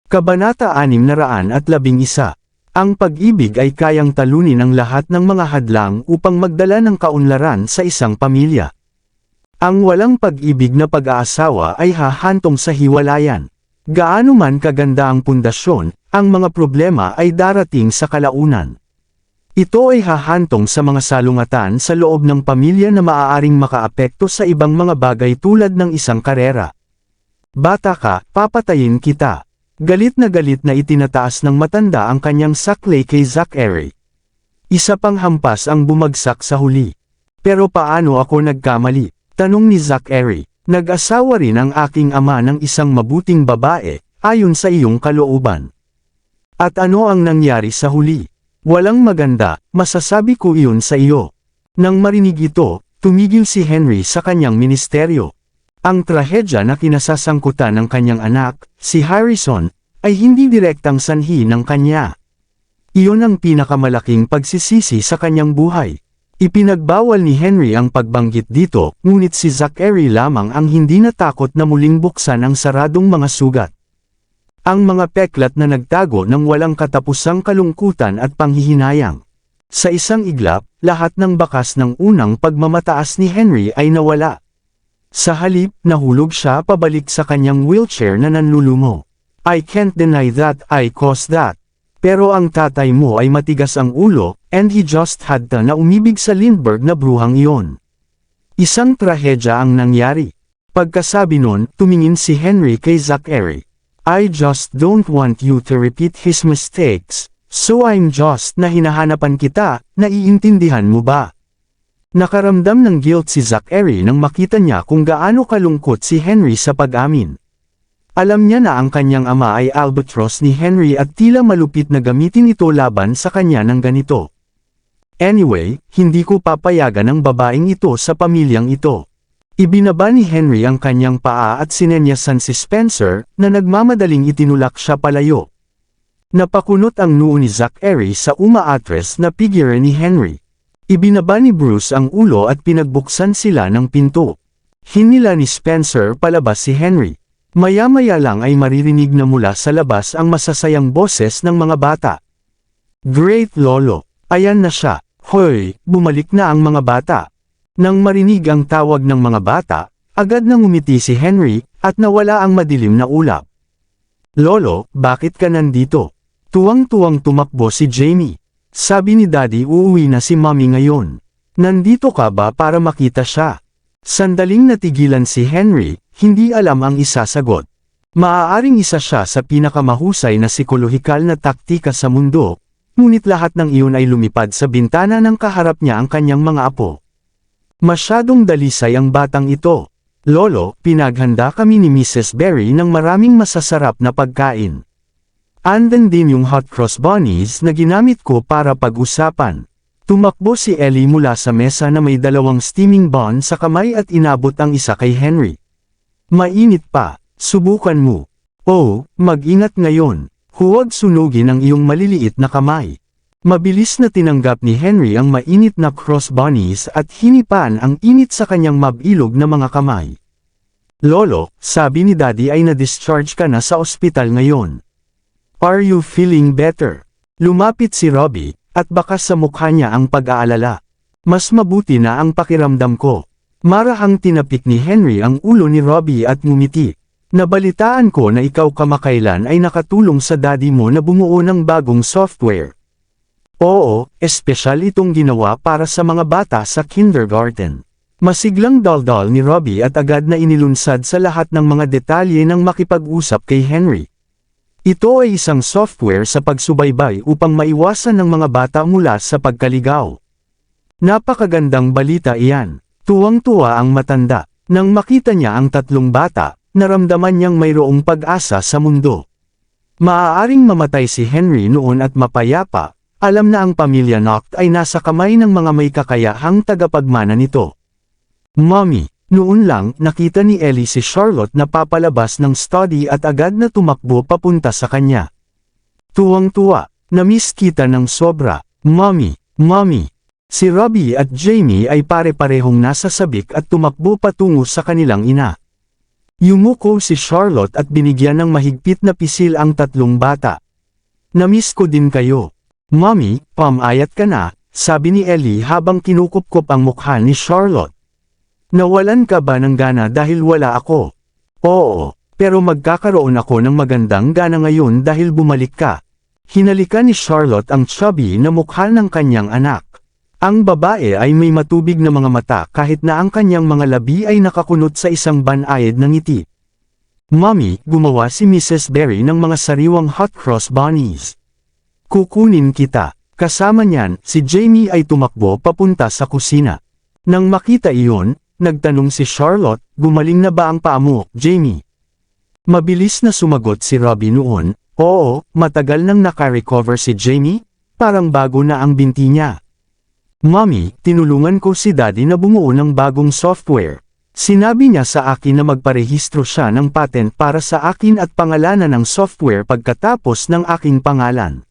Kabanata 611. Ang pag-ibig ay kayang talunin ang lahat ng mga hadlang upang magdala ng kaunlaran sa isang pamilya. Ang walang pag-ibig na pag-aasawa ay hahantong sa hiwalayan. Gaano man kaganda ang pundasyon, ang mga problema ay darating sa kalaunan. Ito ay hahantong sa mga salungatan sa loob ng pamilya na maaaring makaapekto sa ibang mga bagay tulad ng isang karera. Bata ka, papatayin kita. Galit na itinataas ng matanda ang kanyang saklay kay Zachary. Isa pang hampas ang bumagsak sa huli. Pero paano ako nagkamali? Tanong ni Zachary. Nag-asawa rin ang aking ama ng isang mabuting babae, ayon sa iyong kalooban. At ano ang nangyari sa huli? Walang maganda, masasabi ko iyon sa iyo. Nang marinig ito, tumigil si Henry sa kanyang ministeryo. Ang trahedya na kinasasangkutan ng kanyang anak, si Harrison, ay hindi direktang sanhi ng kanya. Iyon ang pinakamalaking pagsisisi sa kanyang buhay. Ipinagbawal ni Henry ang pagbanggit dito, ngunit si Zachary lamang ang hindi natakot na muling buksan ang saradong mga sugat. Ang mga peklat na nagtago ng walang katapusang kalungkutan at panghihinayang. Sa isang iglap, lahat ng bakas ng unang pagmamataas ni Henry ay nawala. Sa halip, nahulog siya pabalik sa kanyang wheelchair na nanlulumo. I can't deny that I caused that. Pero ang tatay mo ay matigas ang ulo, and he just had to na umibig sa Lindbergh na bruhang iyon. Isang trahedya ang nangyari. Pagkasabi nun, tumingin si Henry kay Zachary. I just don't want you to repeat his mistakes, so I'm just na hinahanapan kita, naiintindihan mo ba? Nakaramdam ng guilt si Zachary nang makita niya kung gaano kalungkot si Henry sa pag-amin. Alam niya na ang kanyang ama ay albatross ni Henry at tila malupit na gamitin ito laban sa kanya ng ganito. Anyway, hindi ko papayagan ang babaeng ito sa pamilyang ito. Ibinaba ni Henry ang kanyang paa at sinenyasan si Spencer, na nagmamadaling itinulak siya palayo. Napakunot ang noo ni Zachary sa umaatres na figure ni Henry. Ibinaba ni Bruce ang ulo at pinagbuksan sila ng pinto. Hinila ni Spencer palabas si Henry. Maya-maya lang ay maririnig na mula sa labas ang masasayang boses ng mga bata. Great Lolo! Ayan na siya! Hoy, bumalik na ang mga bata! Nang marinig ang tawag ng mga bata, agad nang umiti si Henry, at nawala ang madilim na ulap. Lolo, bakit ka nandito? Tuwang-tuwang tumakbo si Jamie. Sabi ni Daddy uuwi na si Mommy ngayon. Nandito ka ba para makita siya? Sandaling natigilan si Henry, hindi alam ang isasagot. Maaaring isa siya sa pinakamahusay na psikolohikal na taktika sa mundo, ngunit lahat ng iyon ay lumipad sa bintana ng kaharap niya ang kanyang mga apo. Masyadong dalisay ang batang ito. Lolo, pinaghanda kami ni Mrs. Berry ng maraming masasarap na pagkain. Andan din yung hot cross bunnies na ginamit ko para pag-usapan. Tumakbo si Ellie mula sa mesa na may dalawang steaming bun sa kamay at inabot ang isa kay Henry. Mainit pa, subukan mo. Oh, mag-ingat ngayon. Huwag sunugin ang iyong maliliit na kamay. Mabilis na tinanggap ni Henry ang mainit na cross bunnies at hinipan ang init sa kanyang mabilog na mga kamay. Lolo, sabi ni Daddy ay na-discharge ka na sa ospital ngayon. Are you feeling better? Lumapit si Robbie, at bakas sa mukha niya ang pag-aalala. Mas mabuti na ang pakiramdam ko. Marahang tinapik ni Henry ang ulo ni Robbie at ngumiti. Nabalitaan ko na ikaw kamakailan ay nakatulong sa daddy mo na bumuo ng bagong software. Oo, espesyal itong ginawa para sa mga bata sa kindergarten. Masiglang daldal ni Robbie at agad na inilunsad sa lahat ng mga detalye ng makipag-usap kay Henry. Ito ay isang software sa pagsubaybay upang maiwasan ng mga bata mula sa pagkaligaw. Napakagandang balita iyan. Tuwang-tuwa ang matanda. Nang makita niya ang tatlong bata, naramdaman niyang mayroong pag-asa sa mundo. Maaaring mamatay si Henry noon at mapayapa, alam na ang pamilya Noct ay nasa kamay ng mga may kakayahang tagapagmana nito. Mommy! Noon lang, nakita ni Ellie si Charlotte na papalabas ng study at agad na tumakbo papunta sa kanya. Tuwang-tuwa, na-miss kita ng sobra. Mommy, Mommy. Si Robbie at Jamie ay pare-parehong nasa sabik at tumakbo patungo sa kanilang ina. Yumuko si Charlotte at binigyan ng mahigpit na pisil ang tatlong bata. "Namiss ko din kayo. Mommy, pumayat ka na," sabi ni Ellie habang kinukupkop ang mukha ni Charlotte. "Nawalan ka ba ng gana dahil wala ako?" "Oo, pero magkakaroon ako ng magandang gana ngayon dahil bumalik ka." Hinalikan ni Charlotte ang chubby na mukha ng kanyang anak. Ang babae ay may matubig na mga mata kahit na ang kanyang mga labi ay nakakunot sa isang banayad na ngiti. "Mommy, gumawa si Mrs. Berry ng mga sariwang hot cross bunnies. Kukunin kita." Kasama niyan, si Jamie ay tumakbo papunta sa kusina. Nang makita iyon, nagtanong si Charlotte, "Gumaling na ba ang paa mo, Jamie?" Mabilis na sumagot si Robbie noon, "Oo, matagal nang naka-recover si Jamie, parang bago na ang binti niya." "Mommy, tinulungan ko si Daddy na bumuo ng bagong software. Sinabi niya sa akin na magparehistro siya ng patent para sa akin at pangalanan ng software pagkatapos ng aking pangalan."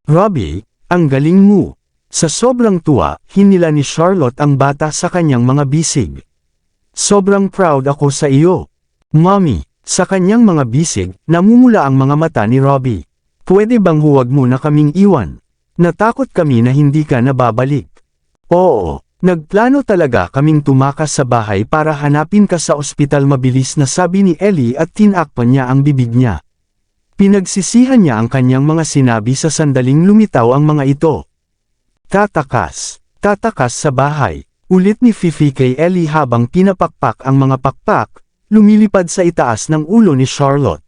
"Robbie, ang galing mo." Sa sobrang tuwa, hinila ni Charlotte ang bata sa kanyang mga bisig. "Sobrang proud ako sa iyo, Mommy." Sa kanyang mga bisig, namumula ang mga mata ni Robbie. "Pwede bang huwag mo na kaming iwan? Natakot kami na hindi ka nababalik." "Oo, nagplano talaga kaming tumakas sa bahay para hanapin ka sa ospital," mabilis na sabi ni Ellie at tinakpan niya ang bibig niya. Pinagsisihan niya ang kanyang mga sinabi sa sandaling lumitaw ang mga ito. Tatakas sa bahay," ulit ni Fifi kay Ellie habang pinapakpak ang mga pakpak, lumilipad sa itaas ng ulo ni Charlotte.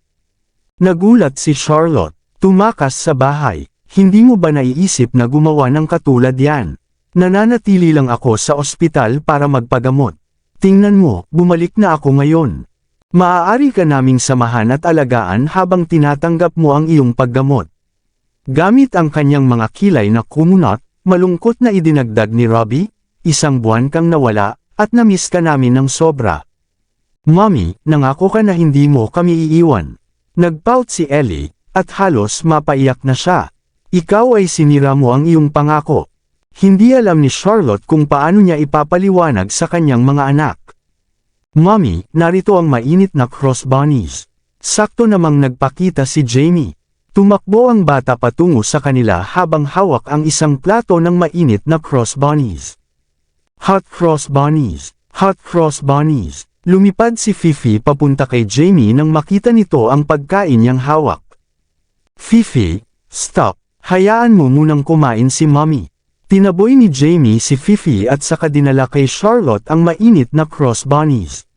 Nagulat si Charlotte. "Tumakas sa bahay, hindi mo ba naiisip na gumawa ng katulad yan? Nananatili lang ako sa ospital para magpagamot. Tingnan mo, bumalik na ako ngayon. Maaari ka naming samahan at alagaan habang tinatanggap mo ang iyong paggamot." Gamit ang kanyang mga kilay na kumunot, malungkot na idinagdag ni Robbie, "Isang buwan kang nawala, at namiss ka namin ng sobra." "Mommy, nangako ka na hindi mo kami iiwan." Nagpout si Ellie, at halos mapaiyak na siya. "Ikaw ay sinira mo ang iyong pangako." Hindi alam ni Charlotte kung paano niya ipapaliwanag sa kanyang mga anak. "Mommy, narito ang mainit na cross bunnies." Sakto namang nagpakita si Jamie. Tumakbo ang bata patungo sa kanila habang hawak ang isang plato ng mainit na cross bunnies. "Hot cross bunnies, hot cross bunnies." Lumipad si Fifi papunta kay Jamie nang makita nito ang pagkain niyang hawak. "Fifi, stop. Hayaan mo munang kumain si Mommy." Tinaboy ni Jamie si Fifi at saka dinala kay Charlotte ang mainit na cross bunnies.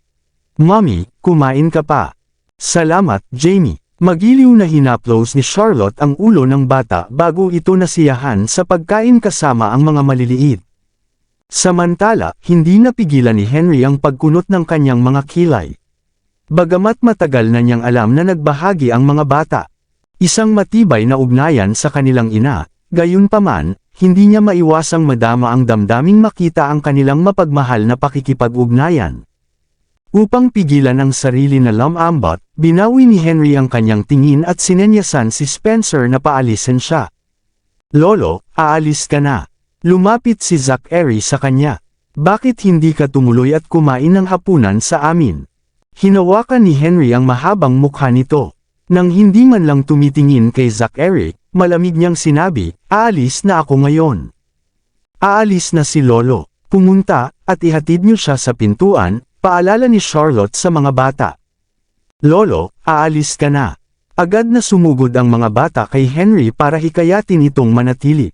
"Mommy, kumain ka pa." "Salamat, Jamie." Magiliw na hinaplos ni Charlotte ang ulo ng bata bago ito nasiyahan sa pagkain kasama ang mga maliliit. Samantala, hindi napigilan ni Henry ang pagkunot ng kanyang mga kilay. Bagamat matagal na niyang alam na nagbahagi ang mga bata. Isang matibay na ugnayan sa kanilang ina, gayunpaman, hindi niya maiwasang madama ang damdaming makita ang kanilang mapagmahal na pakikipag-ugnayan. Upang pigilan ang sarili na lamambot, binawi ni Henry ang kanyang tingin at sinenyasan si Spencer na paalisin siya. "Lolo, aalis ka na." Lumapit si Zachary sa kanya. "Bakit hindi ka tumuloy at kumain ng hapunan sa amin?" Hinawakan ni Henry ang mahabang mukha nito. Nang hindi man lang tumitingin kay Zachary, malamig niyang sinabi, "Aalis na ako ngayon." Aalis na si Lolo. Pumunta, at ihatid niyo siya sa pintuan, paalala ni Charlotte sa mga bata. "Lolo, aalis ka na." Agad na sumugod ang mga bata kay Henry para hikayatin itong manatili.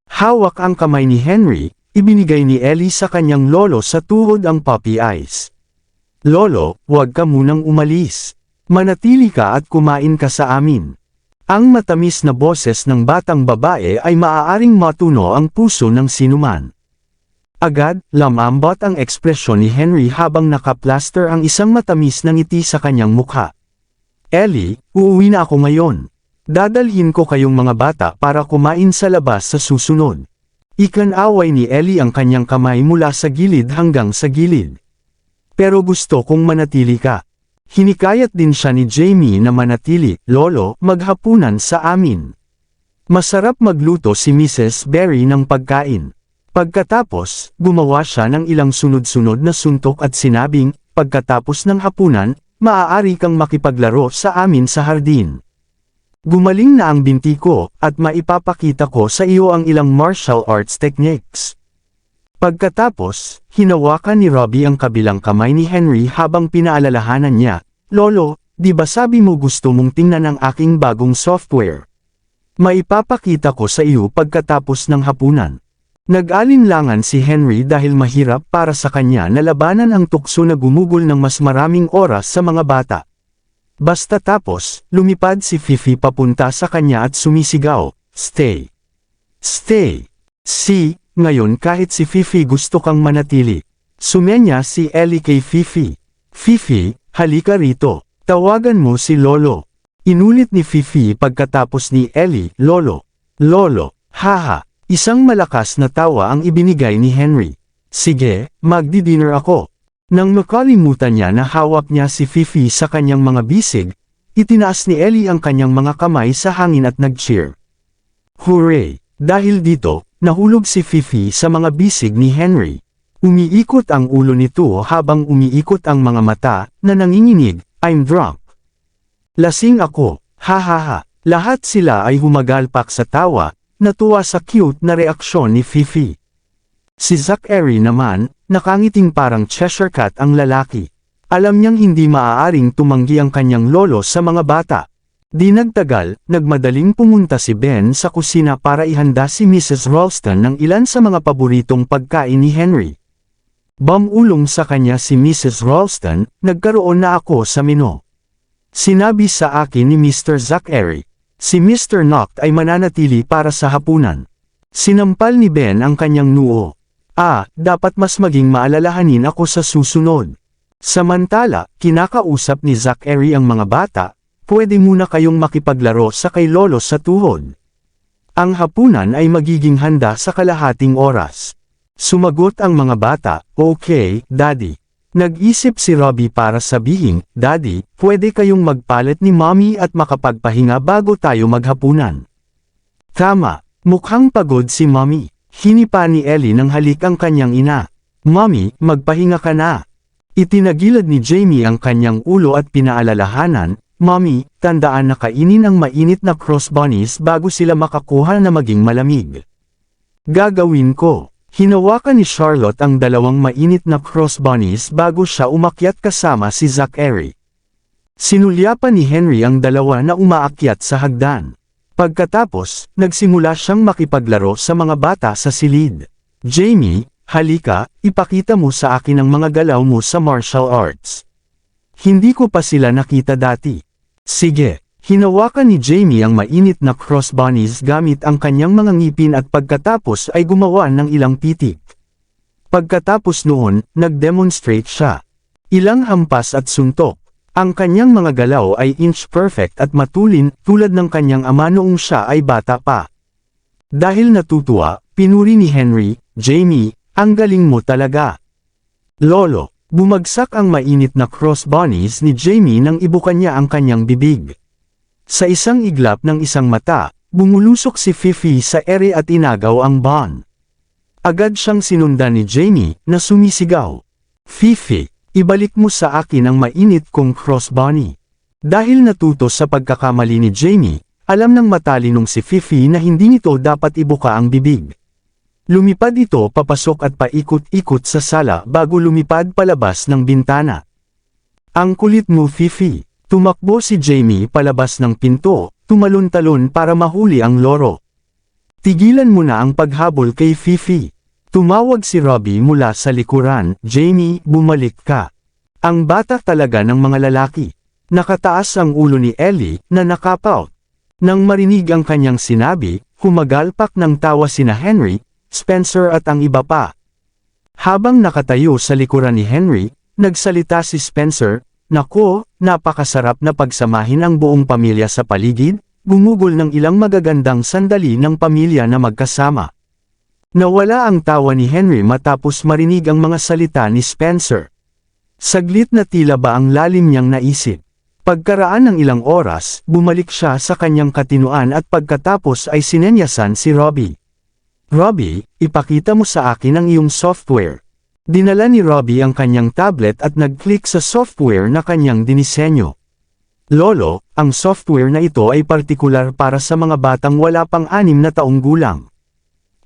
Hawak ang kamay ni Henry, ibinigay ni Ellie sa kanyang lolo sa tuhod ang puppy eyes. "Lolo, huwag ka munang umalis. Manatili ka at kumain ka sa amin." Ang matamis na boses ng batang babae ay maaaring matuno ang puso ng sinuman. Agad, lamambot ang ekspresyon ni Henry habang nakaplaster ang isang matamis na ngiti sa kanyang mukha. "Ellie, uuwi na ako ngayon. Dadalhin ko kayong mga bata para kumain sa labas sa susunod." Ikanaway ni Ellie ang kanyang kamay mula sa gilid hanggang sa gilid. "Pero gusto kong manatili ka." Hinikayat din siya ni Jamie na manatili. "Lolo, maghapunan sa amin. Masarap magluto si Mrs. Berry ng pagkain." Pagkatapos, gumawa siya ng ilang sunod-sunod na suntok at sinabing, pagkatapos ng hapunan, maaari kang makipaglaro sa amin sa hardin. Gumaling na ang binti ko, at maipapakita ko sa iyo ang ilang martial arts techniques. Pagkatapos, hinawakan ni Robbie ang kabilang kamay ni Henry habang pinaalalahanan niya, "Lolo, di ba sabi mo gusto mong tingnan ang aking bagong software? Maipapakita ko sa iyo pagkatapos ng hapunan." Nag-alinlangan si Henry dahil mahirap para sa kanya na labanan ang tukso na gumugol ng mas maraming oras sa mga bata. Basta tapos, lumipad si Fifi papunta sa kanya at sumisigaw, "Stay! Stay! See, ngayon kahit si Fifi gusto kang manatili." Sumenya si Ellie kay Fifi. "Fifi, halika rito. Tawagan mo si Lolo." Inulit ni Fifi pagkatapos ni Ellie, "Lolo. Lolo, haha." Isang malakas na tawa ang ibinigay ni Henry. "Sige, magdi-dinner ako." Nang makalimutan niya na hawak niya si Fifi sa kanyang mga bisig, itinaas ni Ellie ang kanyang mga kamay sa hangin at nag-cheer. Hooray! Dahil dito, nahulog si Fifi sa mga bisig ni Henry. Umiikot ang ulo nito habang umiikot ang mga mata, na nanginginig, "I'm drunk. Lasing ako, ha ha ha." Lahat sila ay humagalpak sa tawa, natuwa sa cute na reaksyon ni Fifi. Si Zachary naman, nakangiting parang Cheshire Cat ang lalaki. Alam niyang hindi maaaring tumanggi ang kanyang lolo sa mga bata. Di nagtagal, nagmadaling pumunta si Ben sa kusina para ihanda si Mrs. Ralston ng ilan sa mga paboritong pagkain ni Henry. Bumulong sa kanya si Mrs. Ralston, "Nagkaroon na ako sa menu. Sinabi sa akin ni Mr. Zachary. Si Mr. Noct ay mananatili para sa hapunan." Sinampal ni Ben ang kanyang noo. Dapat mas maging maalalahanin ako sa susunod." Samantala, kinakausap ni Zachary ang mga bata, "Pwede muna kayong makipaglaro sa kay Lolo sa tuhod. Ang hapunan ay magiging handa sa kalahating oras." Sumagot ang mga bata, "Okay, Daddy." Nag-isip si Robbie para sabihin, "Daddy, pwede kayong magpalit ni Mommy at makapagpahinga bago tayo maghapunan." Tama, mukhang pagod si Mommy. Hinipa ni Ellie ng halik ang kanyang ina. "Mommy, magpahinga ka na." Itinagilad ni Jamie ang kanyang ulo at pinaalalahanan, "Mommy, tandaan na kainin ang mainit na cross bunnies bago sila makakuha na maging malamig." "Gagawin ko." Hinawakan ni Charlotte ang dalawang mainit na cross bunnies bago siya umakyat kasama si Zachary. Sinulyapan ni Henry ang dalawa na umaakyat sa hagdan. Pagkatapos, nagsimula siyang makipaglaro sa mga bata sa silid. "Jamie, halika, ipakita mo sa akin ang mga galaw mo sa martial arts. Hindi ko pa sila nakita dati." "Sige." Hinawakan ni Jamie ang mainit na cross bunnies gamit ang kanyang mga ngipin at pagkatapos ay gumawa ng ilang pitik. Pagkatapos noon, nag-demonstrate siya. Ilang hampas at suntok. Ang kanyang mga galaw ay inch perfect at matulin tulad ng kanyang ama noong siya ay bata pa. Dahil natutuwa, pinuri ni Henry, "Jamie, ang galing mo talaga." "Lolo." Bumagsak ang mainit na cross bunnies ni Jamie nang ibukan niya ang kanyang bibig. Sa isang iglap ng isang mata, bumulusok si Fifi sa ere at inagaw ang bun. Agad siyang sinundan ni Jamie, na sumisigaw, "Fifi, ibalik mo sa akin ang mainit kong cross bunny." Dahil natuto sa pagkakamali ni Jamie, alam ng matalinong si Fifi na hindi nito dapat ibuka ang bibig. Lumipad ito papasok at paikot-ikot sa sala bago lumipad palabas ng bintana. "Ang kulit mo, Fifi." Tumakbo si Jamie palabas ng pinto, tumalon-talon para mahuli ang loro. "Tigilan mo na ang paghabol kay Fifi." Tumawag si Robbie mula sa likuran, "Jamie, bumalik ka." Ang bata talaga ng mga lalaki. Nakataas ang ulo ni Ellie, na nakapout. Nang marinig ang kanyang sinabi, humagalpak ng tawa sina Henry, Spencer at ang iba pa. Habang nakatayo sa likuran ni Henry, nagsalita si Spencer, "Nako, napakasarap na pagsamahin ang buong pamilya sa paligid." Gumugol ng ilang magagandang sandali ng pamilya na magkasama. Nawala ang tawa ni Henry matapos marinig ang mga salita ni Spencer. Saglit na tila ba ang lalim niyang naisip. Pagkaraan ng ilang oras, bumalik siya sa kanyang katinuan at pagkatapos ay sinenyasan si Robbie. "Robbie, ipakita mo sa akin ang iyong software." Dinala ni Robbie ang kanyang tablet at nag-click sa software na kanyang dinisenyo. Lolo, ang software na ito ay partikular para sa mga batang wala pang 6 na taong gulang.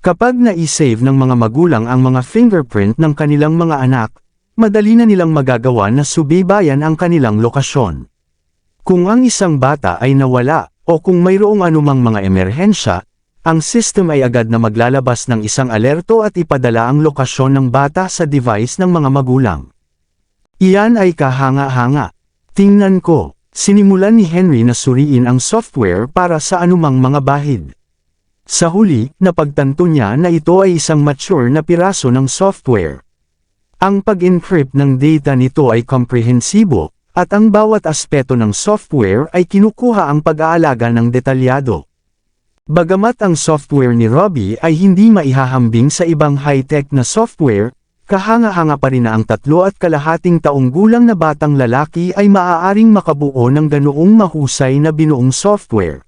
Kapag na-save ng mga magulang ang mga fingerprint ng kanilang mga anak, madali na nilang magagawa na subaybayan ang kanilang lokasyon. Kung ang isang bata ay nawala, o kung mayroong anumang mga emerhensya, ang system ay agad na maglalabas ng isang alerto at ipadala ang lokasyon ng bata sa device ng mga magulang. Iyan ay kahanga-hanga. Tingnan ko, sinimulan ni Henry na suriin ang software para sa anumang mga bahid. Sa huli, napagtanto niya na ito ay isang mature na piraso ng software. Ang pag-encrypt ng data nito ay komprehensibo, at ang bawat aspeto ng software ay kinukuha ang pag-aalaga ng detalyado. Bagamat ang software ni Robbie ay hindi maihahambing sa ibang high-tech na software, kahanga-hanga pa rin na ang 3.5 taong gulang na batang lalaki ay maaaring makabuo ng ganoong mahusay na binuong software.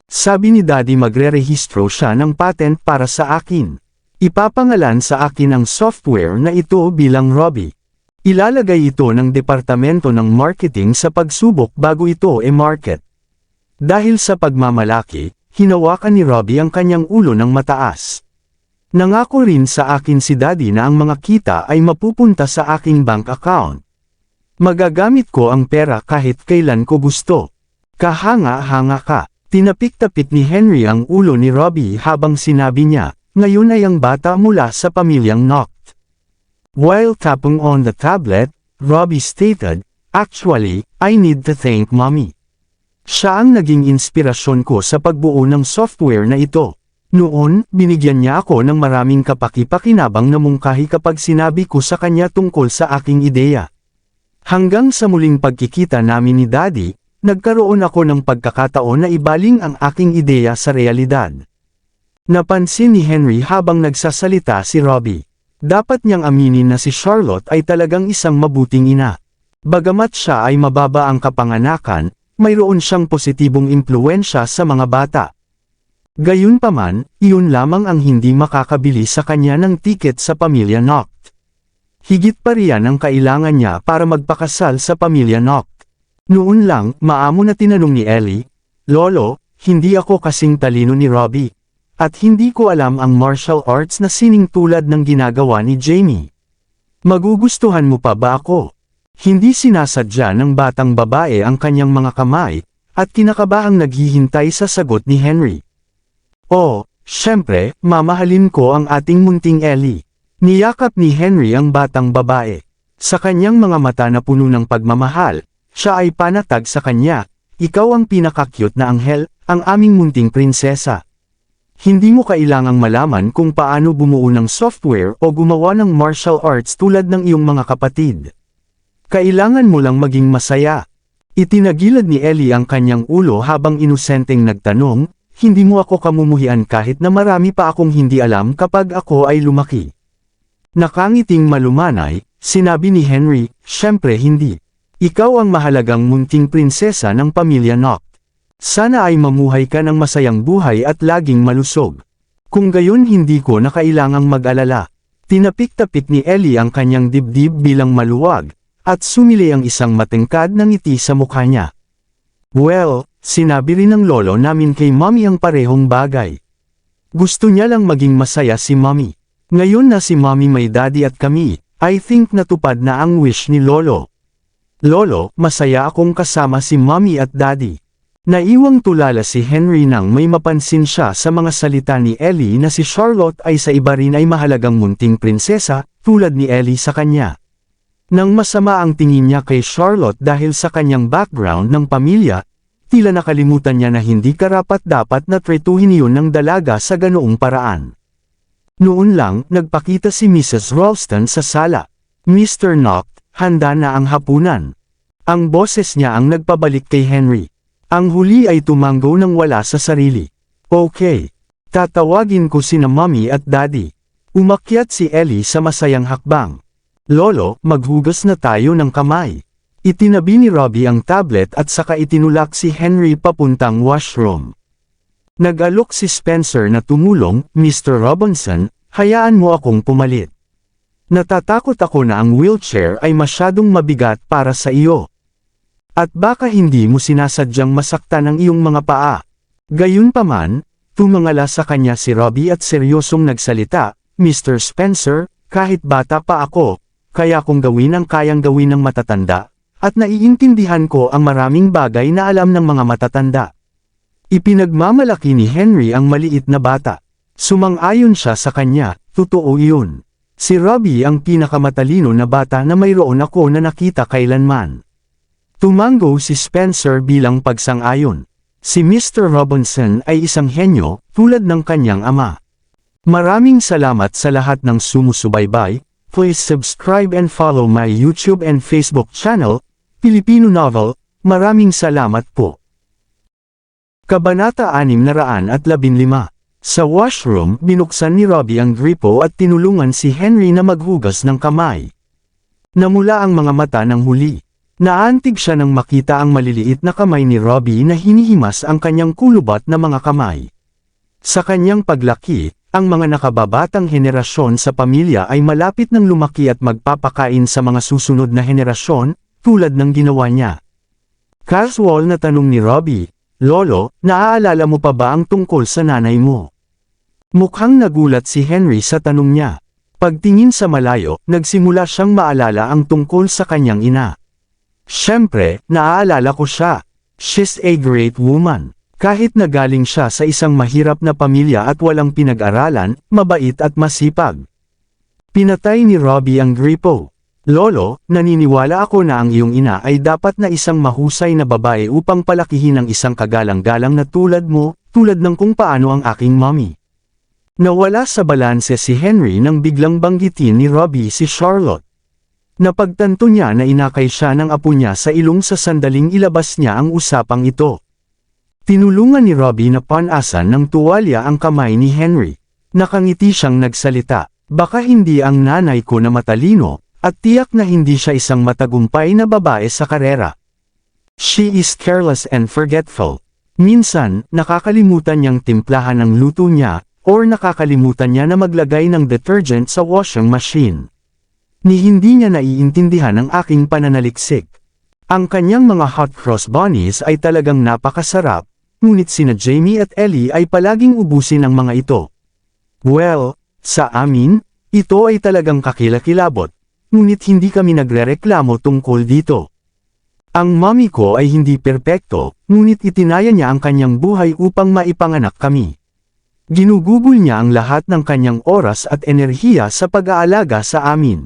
Sabi ni Daddy magre-rehistro siya ng patent para sa akin. Ipapangalan sa akin ang software na ito bilang Robbie. Ilalagay ito ng departamento ng marketing sa pagsubok bago ito e-market. Dahil sa pagmamalaki, hinawakan ni Robbie ang kanyang ulo ng mataas. Nangako rin sa akin si Daddy na ang mga kita ay mapupunta sa aking bank account. Magagamit ko ang pera kahit kailan ko gusto. Kahanga-hanga ka. Tinapik-tapik ni Henry ang ulo ni Robbie habang sinabi niya, ngayon ay ang bata mula sa pamilyang Noct. While tapping on the tablet, Robbie stated, "Actually, I need to thank Mommy. Siya ang naging inspirasyon ko sa pagbuo ng software na ito. Noon, binigyan niya ako ng maraming kapaki-pakinabang na mungkahi kapag sinabi ko sa kanya tungkol sa aking ideya. Hanggang sa muling pagkikita namin ni Daddy, nagkaroon ako ng pagkakataon na ibaling ang aking ideya sa realidad." Napansin ni Henry habang nagsasalita si Robbie. Dapat niyang aminin na si Charlotte ay talagang isang mabuting ina. Bagamat siya ay mababa ang kapanganakan, mayroon siyang positibong impluwensya sa mga bata. Gayunpaman, iyon lamang ang hindi makakabili sa kanya ng tiket sa pamilya Noct. Higit pa riyan ang kailangan niya para magpakasal sa pamilya Noct. Noon lang, maamo na tinanong ni Ellie, "Lolo, hindi ako kasing talino ni Robbie. At hindi ko alam ang martial arts na sining tulad ng ginagawa ni Jamie. Magugustuhan mo pa ba ako?" Hindi sinasadya ng batang babae ang kanyang mga kamay, at kinakabahang naghihintay sa sagot ni Henry. "Oh, syempre, mamahalin ko ang ating munting Ellie." Niyakap ni Henry ang batang babae. Sa kanyang mga mata na puno ng pagmamahal, siya ay panatag sa kanya, "Ikaw ang pinaka-cute na anghel, ang aming munting prinsesa. Hindi mo kailangang malaman kung paano bumuo ng software o gumawa ng martial arts tulad ng iyong mga kapatid. Kailangan mo lang maging masaya." Itinagilad ni Ellie ang kanyang ulo habang inosenteng nagtanong, "Hindi mo ako kamumuhian kahit na marami pa akong hindi alam kapag ako ay lumaki?" Nakangiting malumanay, sinabi ni Henry, "Syempre hindi. Ikaw ang mahalagang munting prinsesa ng pamilya Noct. Sana ay mamuhay ka ng masayang buhay at laging malusog. Kung gayon hindi ko na kailangang mag-alala." Tinapik-tapik ni Ellie ang kanyang dibdib bilang maluwag, at sumili ang isang matengkad na ngiti sa mukha niya. "Well, sinabi rin ng lolo namin kay Mommy ang parehong bagay. Gusto niya lang maging masaya si Mommy. Ngayon na si Mommy may Daddy at kami, I think natupad na ang wish ni Lolo. Lolo, masaya akong kasama si Mommy at Daddy." Naiwang tulala si Henry nang may mapansin siya sa mga salita ni Ellie na si Charlotte ay sa iba rin ay mahalagang munting prinsesa, tulad ni Ellie sa kanya. Nang masama ang tingin niya kay Charlotte dahil sa kanyang background ng pamilya, tila nakalimutan niya na hindi karapat-dapat na tretuhin iyon ng dalaga sa ganoong paraan. Noon lang, nagpakita si Mrs. Ralston sa sala. "Mr. Noct, handa na ang hapunan." Ang boses niya ang nagpabalik kay Henry. Ang huli ay tumanggo nang wala sa sarili. "Okay. Tatawagin ko sina Mommy at Daddy." Umakyat si Ellie sa masayang hakbang. "Lolo, maghugas na tayo ng kamay." Itinabi ni Robbie ang tablet at saka itinulak si Henry papuntang washroom. Nag-alok si Spencer na tumulong, "Mr. Robinson, hayaan mo akong pumalit." Natatakot ako na ang wheelchair ay masyadong mabigat para sa iyo. At baka hindi mo sinasadyang masaktan ang iyong mga paa. Gayunpaman, tumangala sa kanya si Robbie at seryosong nagsalita, Mr. Spencer, kahit bata pa ako, kaya kong gawin ang kayang gawin ng matatanda, at naiintindihan ko ang maraming bagay na alam ng mga matatanda. Ipinagmamalaki ni Henry ang maliit na bata. Sumang-ayon siya sa kanya, totoo iyon. Si Robbie ang pinakamatalino na bata na mayroon ako na nakita kailanman. Tumango si Spencer bilang pagsang-ayon. Si Mr. Robinson ay isang henyo, tulad ng kanyang ama. Maraming salamat sa lahat ng sumusubaybay. Please subscribe and follow my YouTube and Facebook channel, Filipino Novel. Maraming salamat po. Kabanata 615. Sa washroom, binuksan ni Robbie ang gripo at tinulungan si Henry na maghugas ng kamay. Namula ang mga mata ng huli. Naantig siya nang makita ang maliliit na kamay ni Robbie na hinihimas ang kanyang kulubat na mga kamay. Sa kanyang paglaki, ang mga nakababatang henerasyon sa pamilya ay malapit nang lumaki at magpapakain sa mga susunod na henerasyon, tulad ng ginawa niya. Casual na tanong ni Robbie, Lolo, naaalala mo pa ba ang tungkol sa nanay mo? Mukhang nagulat si Henry sa tanong niya. Pagtingin sa malayo, nagsimula siyang maalala ang tungkol sa kanyang ina. Siyempre, naaalala ko siya. She's a great woman. Kahit nagaling siya sa isang mahirap na pamilya at walang pinag-aralan, mabait at masipag. Pinatay ni Robbie ang gripo. Lolo, naniniwala ako na ang iyong ina ay dapat na isang mahusay na babae upang palakihin ang isang kagalang-galang na tulad mo, tulad ng kung paano ang aking mommy. Nawala sa balanse si Henry nang biglang banggitin ni Robbie si Charlotte. Napagtanto niya na inakay siya ng apo niya sa ilong sa sandaling ilabas niya ang usapang ito. Tinulungan ni Robbie na panasan ng tuwalya ang kamay ni Henry. Nakangiti siyang nagsalita, baka hindi ang nanay ko na matalino, at tiyak na hindi siya isang matagumpay na babae sa karera. She is careless and forgetful. Minsan, nakakalimutan niyang timplahan ang luto niya, or nakakalimutan niya na maglagay ng detergent sa washing machine. Ni hindi niya naiintindihan ang aking pananaliksik. Ang kanyang mga hot cross bunnies ay talagang napakasarap, ngunit sina Jamie at Ellie ay palaging ubusin ang mga ito. Well, sa amin, ito ay talagang kakilakilabot, ngunit hindi kami nagrereklamo tungkol dito. Ang mommy ko ay hindi perpekto, ngunit itinaya niya ang kanyang buhay upang maipanganak kami. Ginugugol niya ang lahat ng kanyang oras at enerhiya sa pag-aalaga sa amin.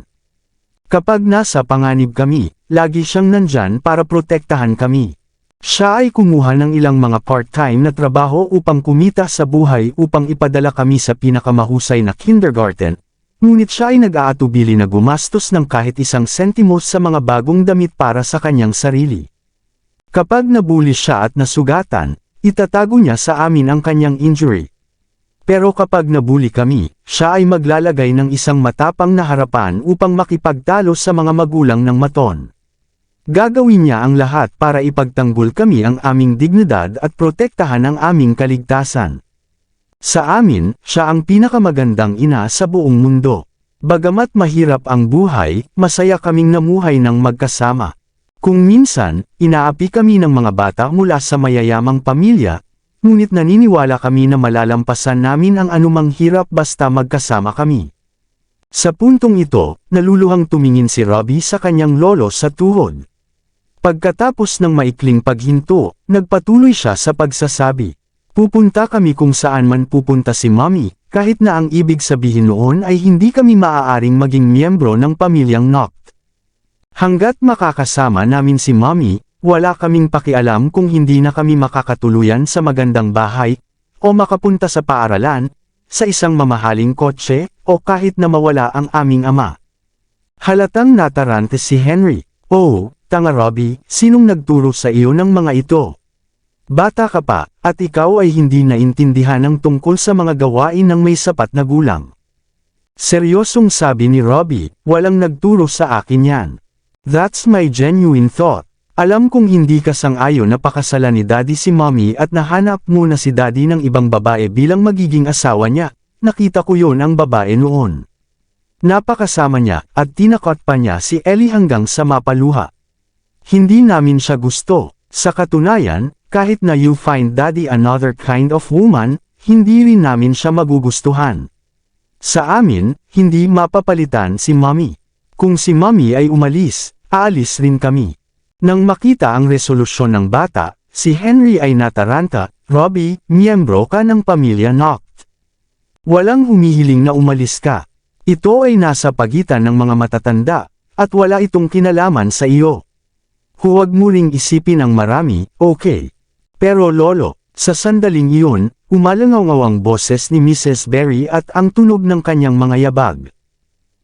Kapag nasa panganib kami, lagi siyang nandyan para protektahan kami. Siya ay kumuha ng ilang mga part-time na trabaho upang kumita sa buhay upang ipadala kami sa pinakamahusay na kindergarten, ngunit siya ay nag-aatubili na gumastos ng kahit isang sentimos sa mga bagong damit para sa kanyang sarili. Kapag nabuli siya at nasugatan, itatago niya sa amin ang kanyang injury. Pero kapag nabuli kami, siya ay maglalagay ng isang matapang na harapan upang makipagtalo sa mga magulang ng maton. Gagawin niya ang lahat para ipagtanggol kami ang aming dignidad at protektahan ang aming kaligtasan. Sa amin, siya ang pinakamagandang ina sa buong mundo. Bagamat mahirap ang buhay, masaya kaming namuhay ng magkasama. Kung minsan, inaapi kami ng mga bata mula sa mayayamang pamilya, ngunit naniniwala kami na malalampasan namin ang anumang hirap basta magkasama kami. Sa puntong ito, naluluhang tumingin si Robbie sa kanyang lolo sa tuhod. Pagkatapos ng maikling paghinto, nagpatuloy siya sa pagsasabi, pupunta kami kung saan man pupunta si Mommy, kahit na ang ibig sabihin noon ay hindi kami maaaring maging miyembro ng pamilyang Noct. Hanggat makakasama namin si Mommy, wala kaming pakialam kung hindi na kami makakatuluyan sa magandang bahay, o makapunta sa paaralan, sa isang mamahaling kotse, o kahit na mawala ang aming ama. Halatang natarante si Henry. Oh, tanga Robbie, sinong nagturo sa iyo ng mga ito? Bata ka pa, at ikaw ay hindi naintindihan ang tungkol sa mga gawain ng may sapat na gulang. Seryosong sabi ni Robbie, walang nagturo sa akin yan. That's my genuine thought. Alam kong hindi ka sang-ayon na pakasalan ni Daddy si Mommy at nahanap muna si Daddy ng ibang babae bilang magiging asawa niya. Nakita ko yon ang babae noon. Napakasama niya at tinakot pa niya si Ellie hanggang sa mapaluha. Hindi namin siya gusto. Sa katunayan, kahit na you find daddy another kind of woman, hindi rin namin siya magugustuhan. Sa amin, hindi mapapalitan si mommy. Kung si mommy ay umalis, aalis rin kami. Nang makita ang resolusyon ng bata, si Henry ay nataranta, Robbie, miyembro ka ng pamilya Noct. Walang humihiling na umalis ka. Ito ay nasa pagitan ng mga matatanda, at wala itong kinalaman sa iyo. Huwag mo ring isipin ang marami, okay? Pero lolo, sa sandaling iyon, umalangaw ang boses ni Mrs. Berry at ang tunog ng kanyang mga yabag.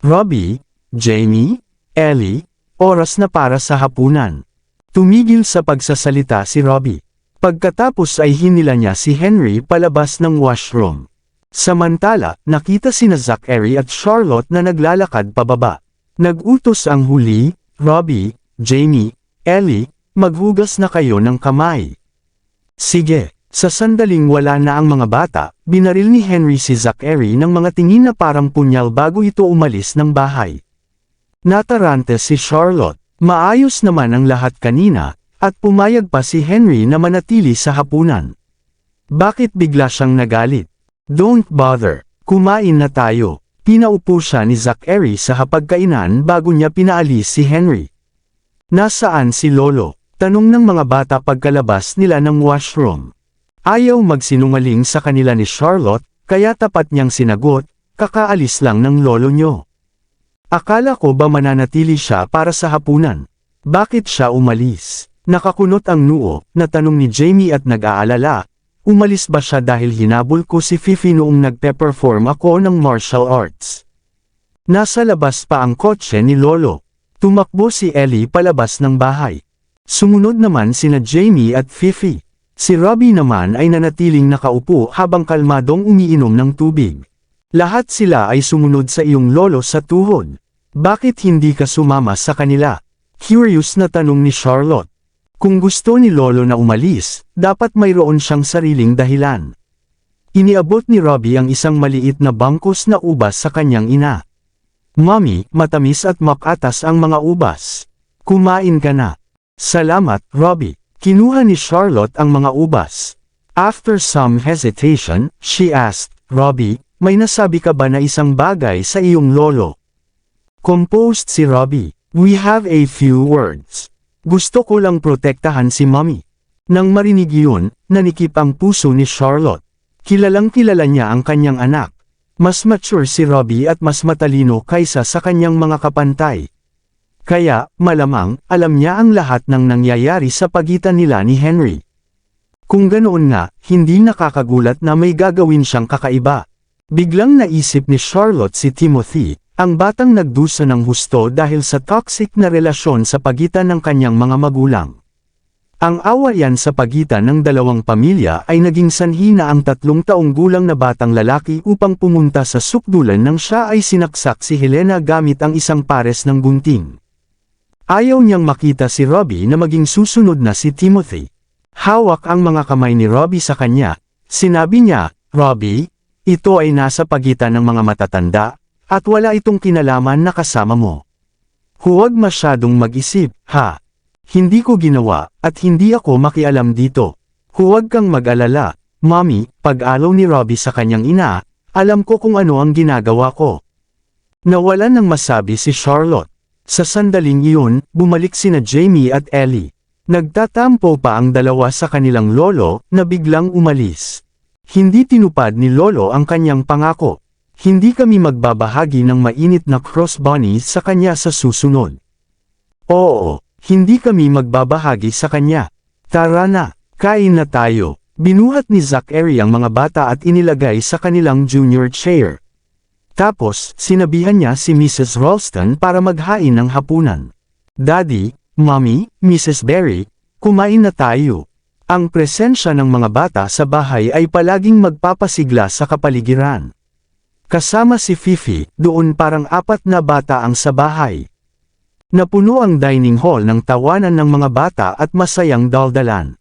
Robbie, Jamie, Ellie, oras na para sa hapunan. Tumigil sa pagsasalita si Robbie. Pagkatapos ay hinila niya si Henry palabas ng washroom. Samantala, nakita sina Zachary at Charlotte na naglalakad pababa. Nag-utos ang huli, Robbie, Jamie, Ellie, maghugas na kayo ng kamay. Sige. Sa sandaling wala na ang mga bata, binaril ni Henry si Zachary ng mga tingin na parang punyal bago ito umalis ng bahay. Natarante si Charlotte. Maayos naman ang lahat kanina, at pumayag pa si Henry na manatili sa hapunan. Bakit bigla siyang nagalit? Don't bother. Kumain na tayo. Pinaupo siya ni Zachary sa hapagkainan bago niya pinaalis si Henry. Nasaan si Lolo? Tanong ng mga bata pagkalabas nila ng washroom. Ayaw magsinungaling sa kanila ni Charlotte, kaya tapat niyang sinagot, kakaalis lang ng lolo niyo. Akala ko ba mananatili siya para sa hapunan? Bakit siya umalis? Nakakunot ang noo, na tanong ni Jamie at nag-aalala, umalis ba siya dahil hinabol ko si Fifi noong nagpe-perform ako ng martial arts? Nasa labas pa ang kotse ni Lolo. Tumakbo si Ellie palabas ng bahay. Sumunod naman sina Jamie at Fifi. Si Robbie naman ay nanatiling nakaupo habang kalmadong umiinom ng tubig. Lahat sila ay sumunod sa iyong lolo sa tuhod. Bakit hindi ka sumama sa kanila? Curious na tanong ni Charlotte. Kung gusto ni lolo na umalis, dapat mayroon siyang sariling dahilan. Iniabot ni Robbie ang isang maliit na bangkos na ubas sa kanyang ina. Mommy, matamis at makatas ang mga ubas. Kumain ka na. Salamat, Robbie. Kinuha ni Charlotte ang mga ubas. After some hesitation, she asked, Robbie, may nasabi ka ba na isang bagay sa iyong lolo? Composed si Robbie. We have a few words. Gusto ko lang protektahan si mommy. Nang marinig yun, nanikip ang puso ni Charlotte. Kilalang kilala niya ang kanyang anak. Mas mature si Robbie at mas matalino kaysa sa kanyang mga kapantay. Kaya, malamang, alam niya ang lahat ng nangyayari sa pagitan nila ni Henry. Kung ganoon nga, hindi nakakagulat na may gagawin siyang kakaiba. Biglang naisip ni Charlotte si Timothy, ang batang nagdusa ng husto dahil sa toxic na relasyon sa pagitan ng kanyang mga magulang. Ang awayan sa pagitan ng dalawang pamilya ay naging sanhi na ang 3 taong gulang na batang lalaki upang pumunta sa sukdulan nang siya ay sinaksak si Helena gamit ang isang pares ng gunting. Ayaw niyang makita si Robbie na maging susunod na si Timothy. Hawak ang mga kamay ni Robbie sa kanya. Sinabi niya, Robbie, ito ay nasa pagitan ng mga matatanda, at wala itong kinalaman na kasama mo. Huwag masyadong mag-isip, ha? Hindi ko ginawa, at hindi ako makialam dito. Huwag kang mag-alala, Mommy, pag-alaw ni Robbie sa kanyang ina, alam ko kung ano ang ginagawa ko. Nawalan ng masabi si Charlotte. Sa sandaling iyon, bumalik sina Jamie at Ellie. Nagtatampo pa ang dalawa sa kanilang lolo, na biglang umalis. Hindi tinupad ni lolo ang kanyang pangako. Hindi kami magbabahagi ng mainit na cross bunnies sa kanya sa susunod. Oo, hindi kami magbabahagi sa kanya. Tara na, kain na tayo. Binuhat ni Zachary ang mga bata at inilagay sa kanilang junior chair. Tapos, sinabihan niya si Mrs. Ralston para maghain ng hapunan. Daddy, Mommy, Mrs. Berry, kumain na tayo. Ang presensya ng mga bata sa bahay ay palaging magpapasigla sa kapaligiran. Kasama si Fifi, doon parang 4 na bata ang sa bahay. Napuno ang dining hall ng tawanan ng mga bata at masayang daldalan.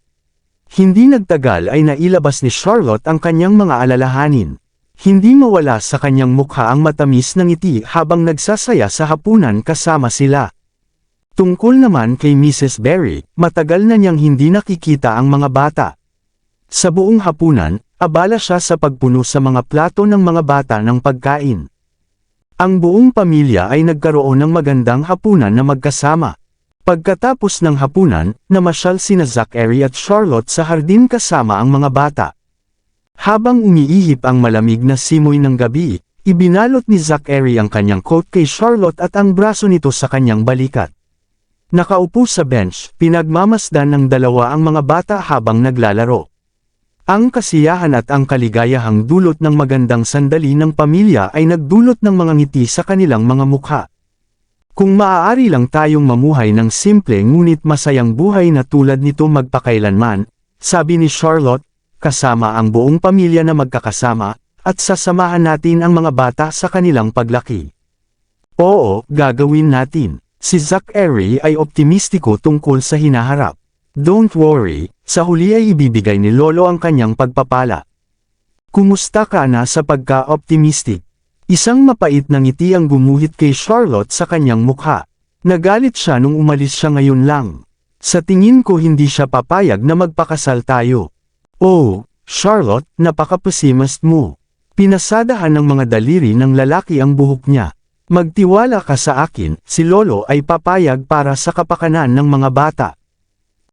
Hindi nagtagal ay nailabas ni Charlotte ang kanyang mga alalahanin. Hindi mawala sa kanyang mukha ang matamis na ngiti habang nagsasaya sa hapunan kasama sila. Tungkol naman kay Mrs. Berry, matagal na niyang hindi nakikita ang mga bata. Sa buong hapunan, abala siya sa pagpuno sa mga plato ng mga bata ng pagkain. Ang buong pamilya ay nagkaroon ng magandang hapunan na magkasama. Pagkatapos ng hapunan, namasyal sina Zachary at Charlotte sa hardin kasama ang mga bata. Habang umiihip ang malamig na simoy ng gabi, ibinalot ni Zachary ang kanyang coat kay Charlotte at ang braso nito sa kanyang balikat. Nakaupo sa bench, pinagmamasdan ng dalawa ang mga bata habang naglalaro. Ang kasiyahan at ang kaligayahang dulot ng magandang sandali ng pamilya ay nagdulot ng mga ngiti sa kanilang mga mukha. Kung maaari lang tayong mamuhay ng simple ngunit masayang buhay na tulad nito magpakailanman, sabi ni Charlotte, kasama ang buong pamilya na magkakasama, at sasamahan natin ang mga bata sa kanilang paglaki. Oo, gagawin natin. Si Zachary ay optimistiko tungkol sa hinaharap. Don't worry, sa huli ay ibibigay ni Lolo ang kanyang pagpapala. Kumusta ka na sa pagka-optimistic? Isang mapait na ngiti ang gumuhit kay Charlotte sa kanyang mukha. Nagalit siya nung umalis siya ngayon lang. Sa tingin ko hindi siya papayag na magpakasal tayo. Oh, Charlotte, napaka-pessimist mo. Pinasadahan ng mga daliri ng lalaki ang buhok niya. Magtiwala ka sa akin, si Lolo ay papayag para sa kapakanan ng mga bata.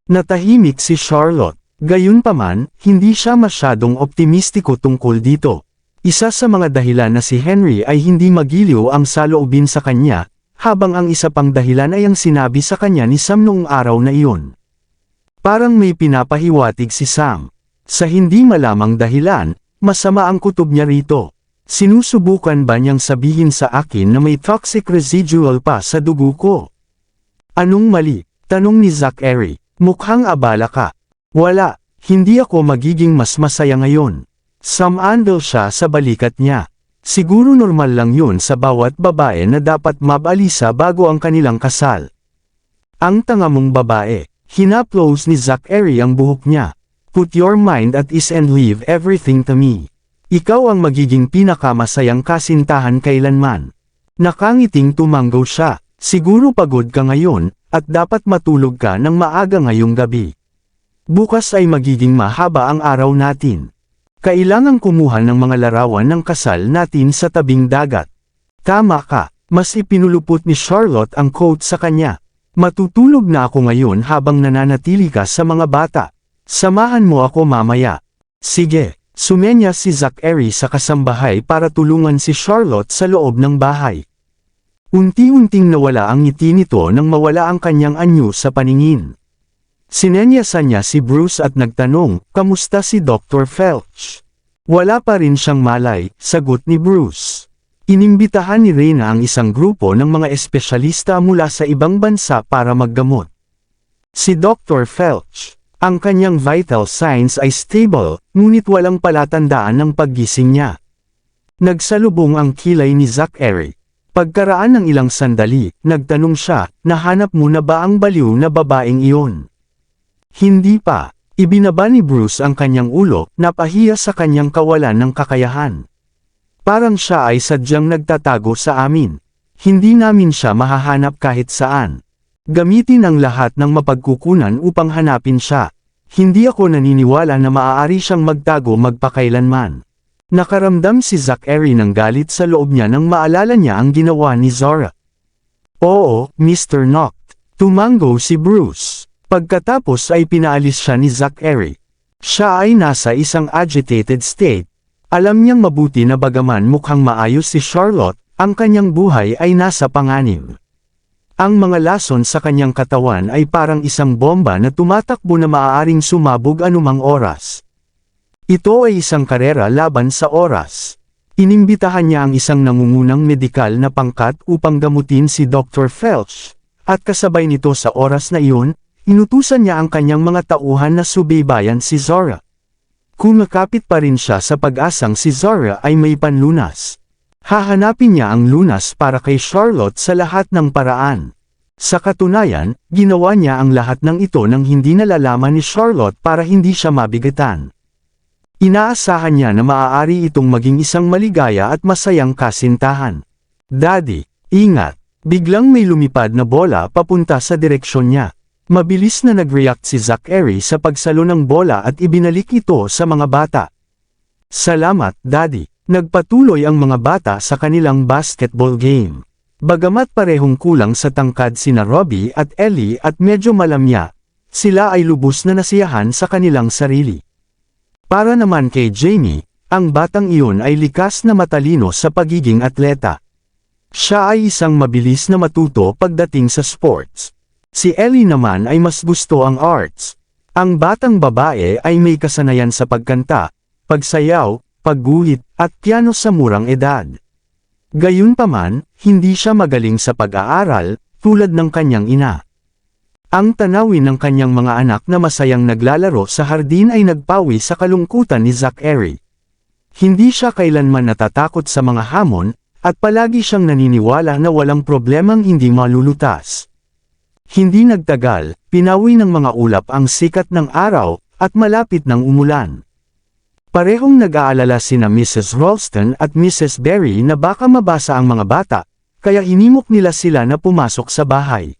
Natahimik si Charlotte. Gayunpaman, hindi siya masyadong optimistiko tungkol dito. Isa sa mga dahilan na si Henry ay hindi magiliw ang saloobin sa kanya, habang ang isa pang dahilan ay ang sinabi sa kanya ni Sam noong araw na iyon. Parang may pinapahiwatig si Sam. Sa hindi malamang dahilan, masama ang kutob niya rito. Sinusubukan ba niyang sabihin sa akin na may toxic residual pa sa dugo ko? Anong mali? Tanong ni Zachary. Mukhang abala ka. Wala, hindi ako magiging mas masaya ngayon. Samandal siya sa balikat niya. Siguro normal lang yun sa bawat babae na dapat mabalisa bago ang kanilang kasal. Ang tanga mong babae. Hinaplos ni Zachary ang buhok niya. Put your mind at ease and leave everything to me. Ikaw ang magiging pinakamasayang kasintahan kailanman. Nakangiting tumanggo siya. Siguro pagod ka ngayon, at dapat matulog ka ng maaga ngayong gabi. Bukas ay magiging mahaba ang araw natin. Kailangang kumuha ng mga larawan ng kasal natin sa tabing dagat. Tama ka, mas ipinulupot ni Charlotte ang coat sa kanya. Matutulog na ako ngayon habang nananatili ka sa mga bata. Samahan mo ako mamaya. Sige, sumenya si Zachary sa kasambahay para tulungan si Charlotte sa loob ng bahay. Unti-unting nawala ang ngiti nito nang mawala ang kanyang anyo sa paningin. Sinenyasan niya si Bruce at nagtanong, kamusta si Dr. Felch? Wala pa rin siyang malay, sagot ni Bruce. Inimbitahan ni Reyna ang isang grupo ng mga espesyalista mula sa ibang bansa para maggamot. Si Dr. Felch, ang kanyang vital signs ay stable, ngunit walang palatandaan ng paggising niya. Nagsalubong ang kilay ni Zachary. Pagkaraan ng ilang sandali, nagtanong siya, nahanap mo na ba ang baliw na babaeng iyon? Hindi pa. Ibinaba ni Bruce ang kanyang ulo, napahiya sa kanyang kawalan ng kakayahan. Parang siya ay sadyang nagtatago sa amin. Hindi namin siya mahahanap kahit saan. Gamitin ang lahat ng mapagkukunan upang hanapin siya. Hindi ako naniniwala na maaari siyang magtago magpakailanman. Nakaramdam si Zachary ng galit sa loob niya nang maalala niya ang ginawa ni Zora. Oo, Mr. Noct. Tumango si Bruce. Pagkatapos ay pinaalis siya ni Zachary. Siya ay nasa isang agitated state. Alam niyang mabuti na bagaman mukhang maayos si Charlotte, ang kanyang buhay ay nasa panganib. Ang mga lason sa kanyang katawan ay parang isang bomba na tumatakbo na maaaring sumabog anumang oras. Ito ay isang karera laban sa oras. Inimbitahan niya ang isang nangungunang medikal na pangkat upang gamutin si Dr. Felch, at kasabay nito sa oras na iyon, inutusan niya ang kanyang mga tauhan na subaybayan si Zora. Kumakapit pa rin siya sa pag-asang si Zora ay may panlunas. Hahanapin niya ang lunas para kay Charlotte sa lahat ng paraan. Sa katunayan, ginawa niya ang lahat ng ito nang hindi nalalaman ni Charlotte para hindi siya mabigatan. Inaasahan niya na maaari itong maging isang maligaya at masayang kasintahan. Daddy, ingat! Biglang may lumipad na bola papunta sa direksyon niya. Mabilis na nag-react si Zachary sa pagsalo ng bola at ibinalik ito sa mga bata. Salamat, Daddy. Nagpatuloy ang mga bata sa kanilang basketball game. Bagamat parehong kulang sa tangkad sina Robbie at Ellie at medyo malamya, sila ay lubos na nasiyahan sa kanilang sarili. Para naman kay Jamie, ang batang iyon ay likas na matalino sa pagiging atleta. Siya ay isang mabilis na matuto pagdating sa sports. Si Ellie naman ay mas gusto ang arts. Ang batang babae ay may kasanayan sa pagkanta, pagsayaw, pagguhit, at piano sa murang edad. Gayunpaman, hindi siya magaling sa pag-aaral, tulad ng kanyang ina. Ang tanawin ng kanyang mga anak na masayang naglalaro sa hardin ay nagpawi sa kalungkutan ni Zachary. Hindi siya kailanman natatakot sa mga hamon, at palagi siyang naniniwala na walang problemang hindi malulutas. Hindi nagtagal, pinawi ng mga ulap ang sikat ng araw, at malapit ng umulan. Parehong nag-aalala sina Mrs. Ralston at Mrs. Berry na baka mabasa ang mga bata, kaya hinimok nila sila na pumasok sa bahay.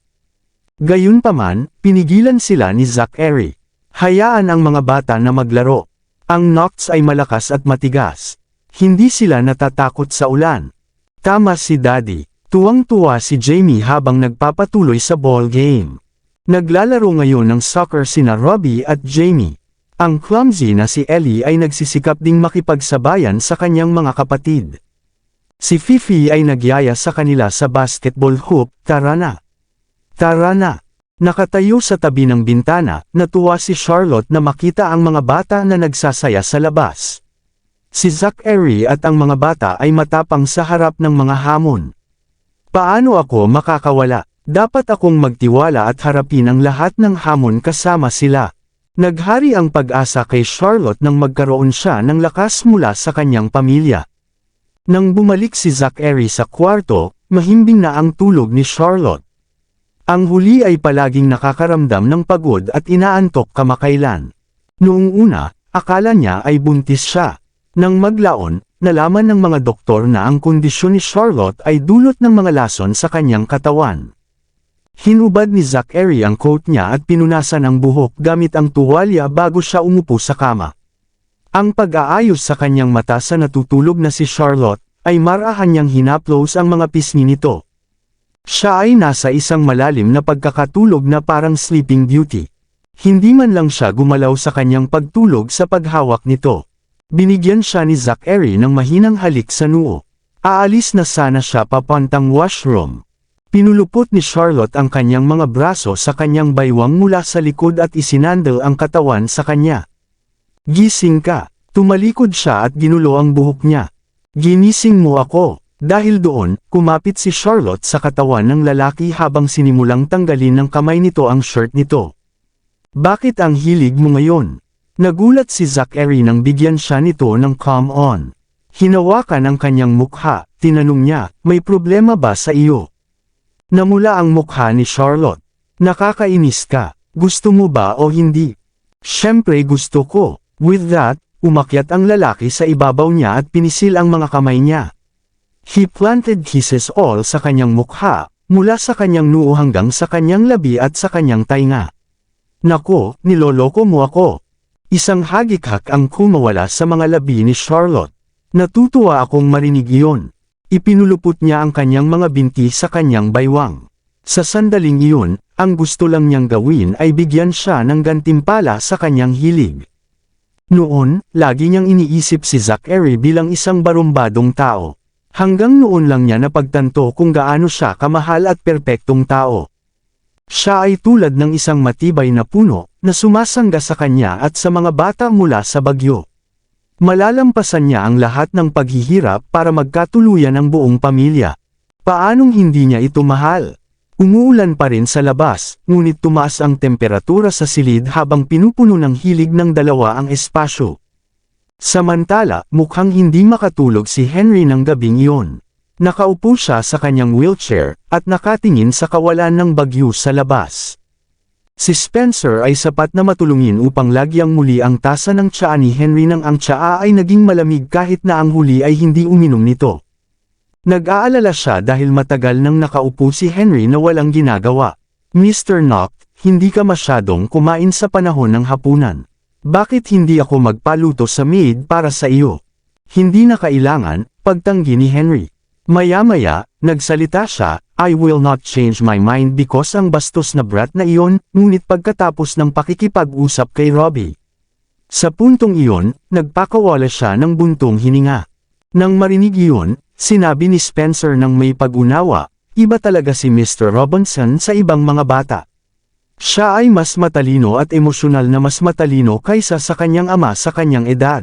Gayunpaman, pinigilan sila ni Zachary. Hayaan ang mga bata na maglaro. Ang knocks ay malakas at matigas. Hindi sila natatakot sa ulan. Tama si Daddy. Tuwang-tuwa si Jamie habang nagpapatuloy sa ball game. Naglalaro ngayon ng soccer sina Robbie at Jamie. Ang clumsy na si Ellie ay nagsisikap ding makipagsabayan sa kanyang mga kapatid. Si Fifi ay nagyaya sa kanila sa basketball hoop, tara na. Tara na! Nakatayo sa tabi ng bintana, natuwa si Charlotte na makita ang mga bata na nagsasaya sa labas. Si Zachary at ang mga bata ay matapang sa harap ng mga hamon. Paano ako makakawala? Dapat akong magtiwala at harapin ang lahat ng hamon kasama sila. Naghari ang pag-asa kay Charlotte nang magkaroon siya ng lakas mula sa kanyang pamilya. Nang bumalik si Zachary sa kwarto, mahimbing na ang tulog ni Charlotte. Ang huli ay palaging nakakaramdam ng pagod at inaantok kamakailan. Noong una, akala niya ay buntis siya. Nang maglaon, nalaman ng mga doktor na ang kondisyon ni Charlotte ay dulot ng mga lason sa kanyang katawan. Hinubad ni Zachary ang coat niya at pinunasan ang buhok gamit ang tuwalya bago siya umupo sa kama. Ang pag-aayos sa kanyang mata sa natutulog na si Charlotte, ay marahan niyang hinaplos ang mga pisngi nito. Siya ay nasa isang malalim na pagkakatulog na parang Sleeping Beauty. Hindi man lang siya gumalaw sa kanyang pagtulog sa paghawak nito. Binigyan siya ni Zachary ng mahinang halik sa noo. Aalis na sana siya papantang washroom. Pinulupot ni Charlotte ang kanyang mga braso sa kanyang baywang mula sa likod at isinandal ang katawan sa kanya. Gising ka. Tumalikod siya at ginulo ang buhok niya. Ginising mo ako. Dahil doon, kumapit si Charlotte sa katawan ng lalaki habang sinimulang tanggalin ng kamay nito ang shirt nito. Bakit ang hilig mo ngayon? Nagulat si Zachary nang bigyan siya nito ng calm on. Hinawakan ang kanyang mukha, tinanong niya, may problema ba sa iyo? Namula ang mukha ni Charlotte. Nakakainis ka, gusto mo ba o hindi? Siyempre gusto ko. With that, umakyat ang lalaki sa ibabaw niya at pinisil ang mga kamay niya. He planted kisses all sa kanyang mukha, mula sa kanyang noo hanggang sa kanyang labi at sa kanyang tainga. Nako, niloloko mo ako. Isang hagikak ang kumawala sa mga labi ni Charlotte. Natutuwa akong marinig iyon. Ipinulupot niya ang kanyang mga binti sa kanyang baywang. Sa sandaling iyon, ang gusto lang niyang gawin ay bigyan siya ng gantimpala sa kanyang hilig. Noon, lagi niyang iniisip si Zachary bilang isang barumbadong tao. Hanggang noon lang niya napagtanto kung gaano siya kamahal at perpektong tao. Siya ay tulad ng isang matibay na puno, na sumasangga sa kanya at sa mga bata mula sa bagyo. Malalampasan niya ang lahat ng paghihirap para magkatuluyan ang buong pamilya. Paanong hindi niya ito mahal? Umuulan pa rin sa labas, ngunit tumaas ang temperatura sa silid habang pinupuno ng hilig ng dalawa ang espasyo. Samantala, mukhang hindi makatulog si Henry ng gabing iyon. Nakaupo siya sa kanyang wheelchair, at nakatingin sa kawalan ng bagyo sa labas. Si Spencer ay sapat na matulungin upang lagyang muli ang tasa ng tsaa ni Henry nang ang tsaa ay naging malamig kahit na ang huli ay hindi uminom nito. Nag-aalala siya dahil matagal nang nakaupo si Henry na walang ginagawa. Mr. Knock, hindi ka masyadong kumain sa panahon ng hapunan. Bakit hindi ako magpaluto sa maid para sa iyo? Hindi na kailangan, pagtanggi ni Henry. Maya-maya, nagsalita siya, I will not change my mind because ang bastos na brat na iyon, ngunit pagkatapos ng pakikipag-usap kay Robbie. Sa puntong iyon, nagpakawala siya ng buntong hininga. Nang marinig iyon, sinabi ni Spencer ng may pag-unawa, iba talaga si Mr. Robinson sa ibang mga bata. Siya ay mas matalino at emosyonal na mas matalino kaysa sa kanyang ama sa kanyang edad.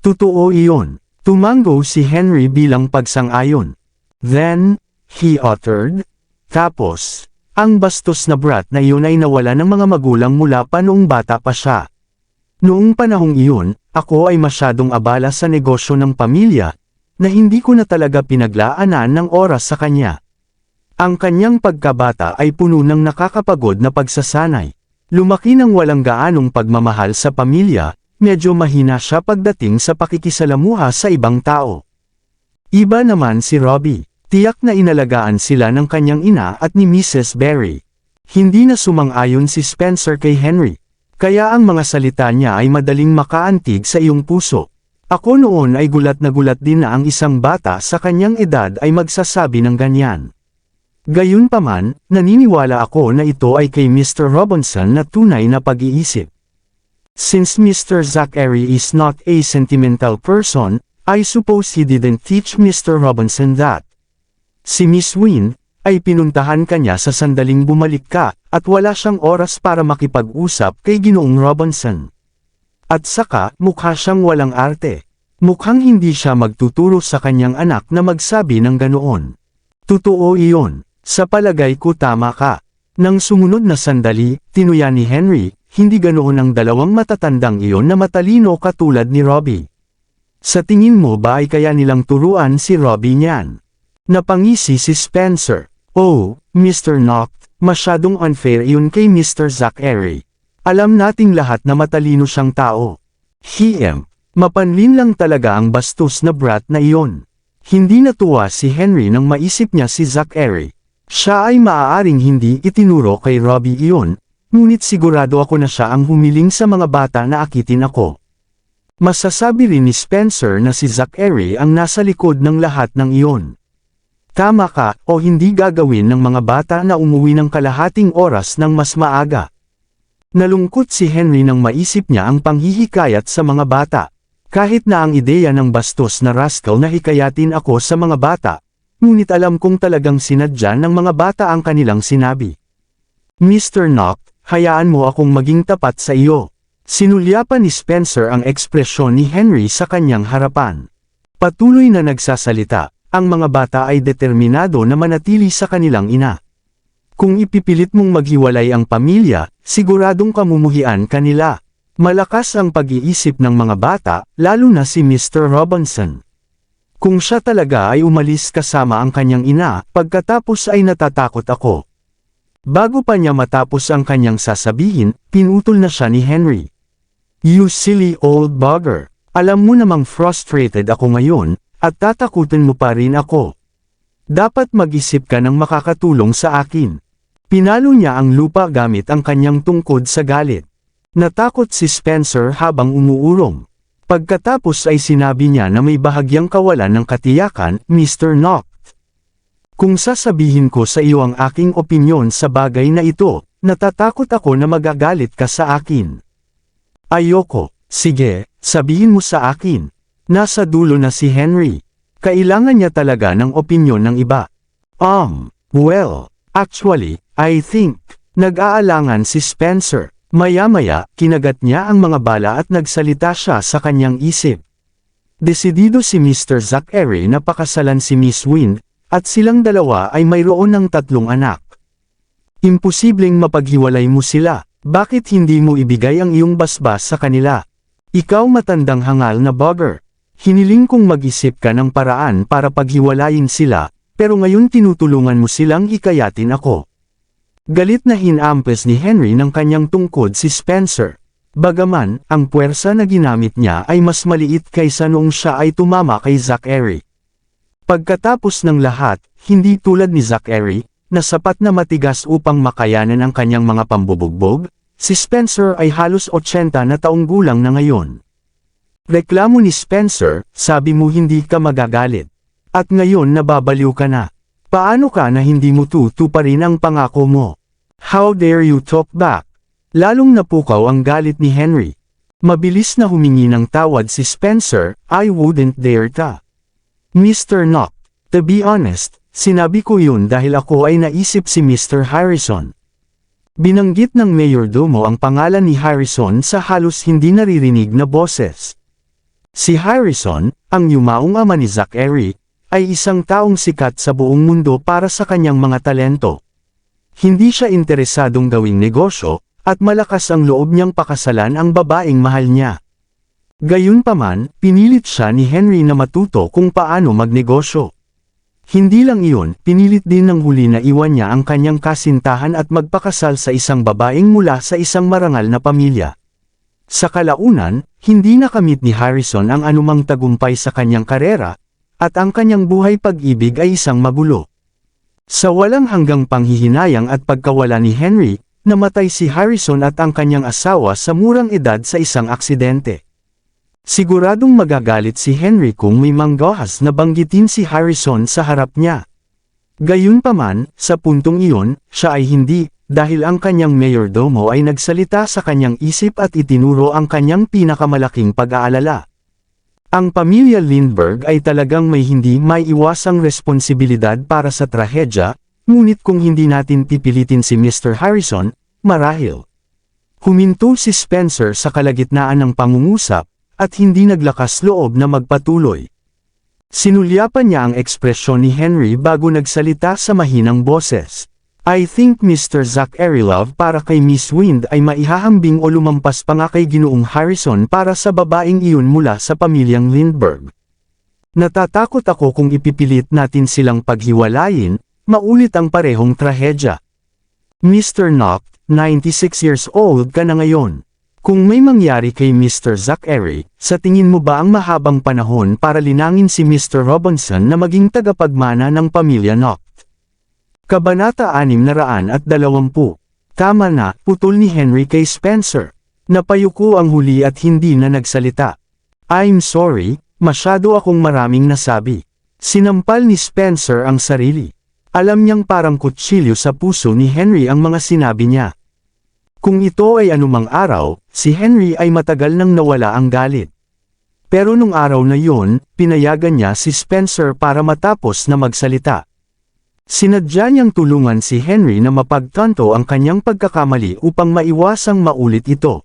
Totoo iyon. Tumango si Henry bilang pagsang-ayon. Then, he uttered, tapos, ang bastos na brat na iyon ay nawala ng mga magulang mula pa noong bata pa siya. Noong panahong iyon, ako ay masyadong abala sa negosyo ng pamilya, na hindi ko na talaga pinaglaanan ng oras sa kanya. Ang kanyang pagkabata ay puno ng nakakapagod na pagsasanay. Lumaki ng walang gaanong pagmamahal sa pamilya, medyo mahina siya pagdating sa pakikisalamuha sa ibang tao. Iba naman si Robbie. Tiyak na inalagaan sila ng kanyang ina at ni Mrs. Berry. Hindi na sumang-ayon si Spencer kay Henry. Kaya ang mga salita niya ay madaling makaantig sa iyong puso. Ako noon ay gulat na gulat din na ang isang bata sa kanyang edad ay magsasabi ng ganyan. Gayunpaman, naniniwala ako na ito ay kay Mr. Robinson na tunay na pag-iisip. Since Mr. Zachary is not a sentimental person, I suppose he didn't teach Mr. Robinson that. Si Miss Wynne, ay pinuntahan kanya sa sandaling bumalik ka, at wala siyang oras para makipag-usap kay Ginoong Robinson. At saka, mukha siyang walang arte. Mukhang hindi siya magtuturo sa kanyang anak na magsabi ng ganoon. Totoo iyon. Sa palagay ko tama ka. Nang sumunod na sandali, tinuya ni Henry, hindi ganoon ang dalawang matatandang iyon na matalino katulad ni Robbie. Sa tingin mo ba ay kaya nilang turuan si Robbie niyan? Napangisi si Spencer. Oh, Mr. Knock, masyadong unfair iyon kay Mr. Zachary. Alam nating lahat na matalino siyang tao. Mapanlin lang talaga ang bastos na brat na iyon. Hindi natuwa si Henry nang maisip niya si Zachary. Siya ay maaaring hindi itinuro kay Robbie iyon, ngunit sigurado ako na siya ang humiling sa mga bata na akitin ako. Masasabi rin ni Spencer na si Zachary ang nasa likod ng lahat ng iyon. Tama ka, o hindi gagawin ng mga bata na umuwi ng kalahating oras ng mas maaga. Nalungkot si Henry nang maisip niya ang panghihikayat sa mga bata. Kahit na ang ideya ng bastos na rascal na hikayatin ako sa mga bata, ngunit alam kong talagang sinadya ng mga bata ang kanilang sinabi. Mr. Knock, hayaan mo akong maging tapat sa iyo. Sinulyapan ni Spencer ang ekspresyon ni Henry sa kanyang harapan. Patuloy na nagsasalita, ang mga bata ay determinado na manatili sa kanilang ina. Kung ipipilit mong maghiwalay ang pamilya, siguradong kamumuhian kanila. Malakas ang pag-iisip ng mga bata, lalo na si Mr. Robinson. Kung siya talaga ay umalis kasama ang kanyang ina, pagkatapos ay natatakot ako. Bago pa niya matapos ang kanyang sasabihin, pinutol na siya ni Henry. You silly old bugger. Alam mo namang frustrated ako ngayon, at tatakutin mo pa rin ako. Dapat mag-isip ka ng makakatulong sa akin. Pinalo niya ang lupa gamit ang kanyang tungkod sa galit. Natakot si Spencer habang umuurong. Pagkatapos ay sinabi niya na may bahagyang kawalan ng katiyakan, Mr. Knock. Kung sasabihin ko sa iyo ang aking opinyon sa bagay na ito, natatakot ako na magagalit ka sa akin. Ayoko. Sige, sabihin mo sa akin. Nasa dulo na si Henry. Kailangan niya talaga ng opinyon ng iba. Well, actually, I think. Nag-aalangan si Spencer. Maya-maya, kinagat niya ang mga bala at nagsalita siya sa kanyang isip. Desidido si Mr. Zachary na pakasalan si Miss Wynne, at silang dalawa ay mayroon ng 3 anak. Imposibleng mapaghiwalay mo sila, bakit hindi mo ibigay ang iyong basbas sa kanila? Ikaw matandang hangal na bugger. Hiniling kong mag-isip ka ng paraan para paghiwalayin sila, pero ngayon tinutulungan mo silang hikayatin ako. Galit na hinampes ni Henry ng kanyang tungkod si Spencer. Bagaman, ang puwersa na ginamit niya ay mas maliit kaysa noong siya ay tumama kay Zachary. Pagkatapos ng lahat, hindi tulad ni Zachary, na sapat na matigas upang makayanan ang kanyang mga pambubugbog, si Spencer ay halos 80 na taong gulang na ngayon. Reklamo ni Spencer, sabi mo hindi ka magagalit. At ngayon nababaliw ka na. Paano ka na hindi mo tutuparin ang pangako mo? How dare you talk back? Lalong napukaw ang galit ni Henry. Mabilis na humingi ng tawad si Spencer, I wouldn't dare ta. Mr. Knock, to be honest, sinabi ko yun dahil ako ay naisip si Mr. Harrison. Binanggit ng mayordomo ang pangalan ni Harrison sa halos hindi naririnig na boses. Si Harrison, ang yumaong ama ni Zachary, ay isang taong sikat sa buong mundo para sa kanyang mga talento. Hindi siya interesadong gawing negosyo, at malakas ang loob niyang pakasalan ang babaeng mahal niya. Gayunpaman, pinilit siya ni Henry na matuto kung paano magnegosyo. Hindi lang iyon, pinilit din ng huli na iwan niya ang kanyang kasintahan at magpakasal sa isang babaeng mula sa isang marangal na pamilya. Sa kalaunan, hindi nakamit ni Harrison ang anumang tagumpay sa kanyang karera, at ang kanyang buhay pag-ibig ay isang magulo. Sa walang hanggang panghihinayang at pagkawala ni Henry, namatay si Harrison at ang kanyang asawa sa murang edad sa isang aksidente. Siguradong magagalit si Henry kung may manggahas na banggitin si Harrison sa harap niya. Gayunpaman, sa puntong iyon, siya ay hindi, dahil ang kanyang mayordomo ay nagsalita sa kanyang isip at itinuro ang kanyang pinakamalaking pag-aalala. Ang pamilya Lindbergh ay talagang may hindi maiiwasang responsibilidad para sa trahedya, ngunit kung hindi natin pipilitin si Mr. Harrison, marahil. Huminto si Spencer sa kalagitnaan ng pangungusap, at hindi naglakas loob na magpatuloy. Sinulyapan niya ang ekspresyon ni Henry bago nagsalita sa mahinang boses. I think Mr. Zachary Love para kay Miss Wind ay maihahambing o lumampas pa nga kay Ginoong Harrison para sa babaeng iyon mula sa pamilyang Lindbergh. Natatakot ako kung ipipilit natin silang paghiwalayin, maulit ang parehong trahedya. Mr. Knock, 96 years old ka na ngayon. Kung may mangyari kay Mr. Zachary, sa tingin mo ba ang mahabang panahon para linangin si Mr. Robinson na maging tagapagmana ng pamilya Knock? Kabanata 620. Tama na, putol ni Henry kay Spencer. Napayuko ang huli at hindi na nagsalita. I'm sorry, masyado akong maraming nasabi. Sinampal ni Spencer ang sarili. Alam niyang parang kutsilyo sa puso ni Henry ang mga sinabi niya. Kung ito ay anumang araw, si Henry ay matagal nang nawala ang galit. Pero nung araw na yon, pinayagan niya si Spencer para matapos na magsalita. Sinadya niyang tulungan si Henry na mapagtanto ang kanyang pagkakamali upang maiwasang maulit ito.